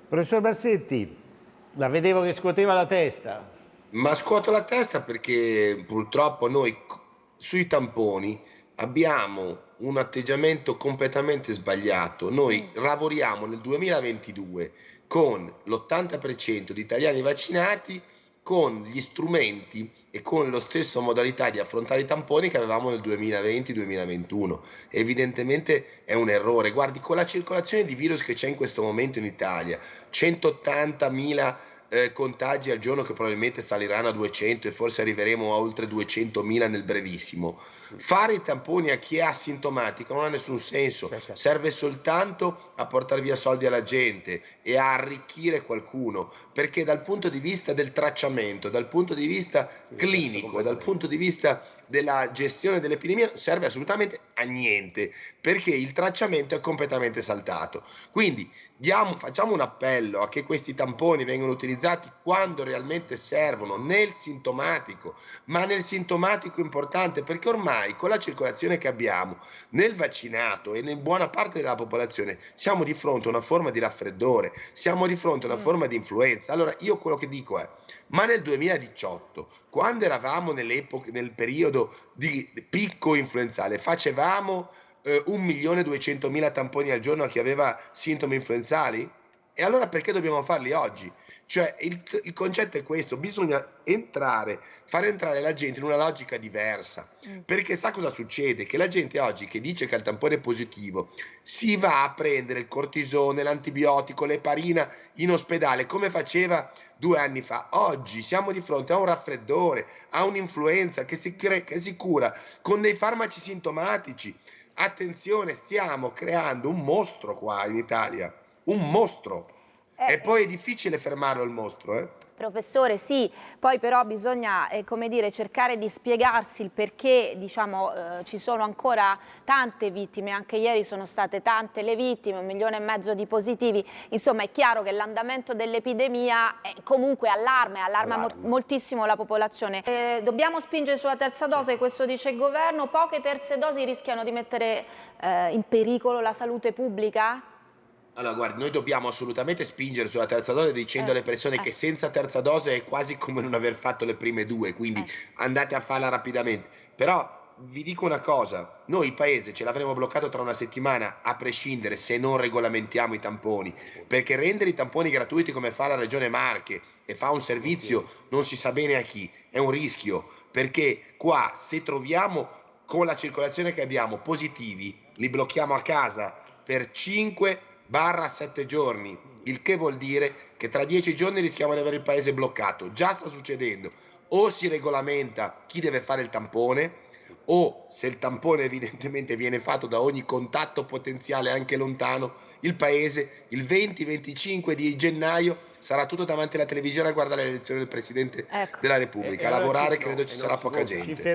Professor Bassetti, la vedevo che scuoteva la testa. Ma scuoto la testa perché purtroppo noi sui tamponi abbiamo un atteggiamento completamente sbagliato. Noi lavoriamo nel 2022 con l'80% di italiani vaccinati, con gli strumenti e con lo stesso modalità di affrontare i tamponi che avevamo nel 2020-2021. Evidentemente è un errore. Guardi, con la circolazione di virus che c'è in questo momento in Italia, 180.000 contagi al giorno che probabilmente saliranno a 200 e forse arriveremo a oltre 200.000 nel brevissimo. Fare i tamponi a chi è asintomatico non ha nessun senso, serve soltanto a portare via soldi alla gente e a arricchire qualcuno, perché dal punto di vista del tracciamento, dal punto di vista clinico e dal punto di vista della gestione dell'epidemia non serve assolutamente a niente, perché il tracciamento è completamente saltato. Quindi facciamo un appello a che questi tamponi vengano utilizzati quando realmente servono, nel sintomatico, ma nel sintomatico importante, perché ormai con la circolazione che abbiamo nel vaccinato e in buona parte della popolazione siamo di fronte a una forma di raffreddore, siamo di fronte a una forma di influenza. Allora io quello che dico è: ma nel 2018, quando eravamo nel periodo di picco influenzale, facevamo 1.200.000 tamponi al giorno a chi aveva sintomi influenzali? E allora perché dobbiamo farli oggi? Cioè il concetto è questo: bisogna fare entrare la gente in una logica diversa, perché sa cosa succede? Che la gente oggi che dice che il tampone è positivo si va a prendere il cortisone, l'antibiotico, l'eparina in ospedale come faceva 2 anni fa. Oggi siamo di fronte a un raffreddore, a un'influenza che si cura con dei farmaci sintomatici. Attenzione, stiamo creando un mostro qua in Italia, un mostro. E poi è difficile fermarlo il mostro, eh? Professore, sì, poi però bisogna, come dire, cercare di spiegarsi il perché, diciamo, ci sono ancora tante vittime, anche ieri sono state tante le vittime, 1,5 milioni di positivi. Insomma, è chiaro che l'andamento dell'epidemia comunque allarma moltissimo la popolazione. Dobbiamo spingere sulla terza dose, questo dice il governo. Poche terze dosi rischiano di mettere in pericolo la salute pubblica? Allora, guardi, noi dobbiamo assolutamente spingere sulla terza dose dicendo alle persone che senza terza dose è quasi come non aver fatto le prime due, quindi andate a farla rapidamente. Però vi dico una cosa: noi il paese ce l'avremo bloccato tra una settimana a prescindere se non regolamentiamo i tamponi, perché rendere i tamponi gratuiti come fa la Regione Marche e fa un servizio non si sa bene a chi, è un rischio, perché qua se troviamo con la circolazione che abbiamo positivi, li blocchiamo a casa per 5-7 giorni, il che vuol dire che tra 10 giorni rischiamo di avere il paese bloccato. Già sta succedendo: o si regolamenta chi deve fare il tampone, o se il tampone evidentemente viene fatto da ogni contatto potenziale anche lontano, il paese il 20-25 di gennaio sarà tutto davanti alla televisione a guardare le elezioni del Presidente della Repubblica. A lavorare credo ci sarà poca gente.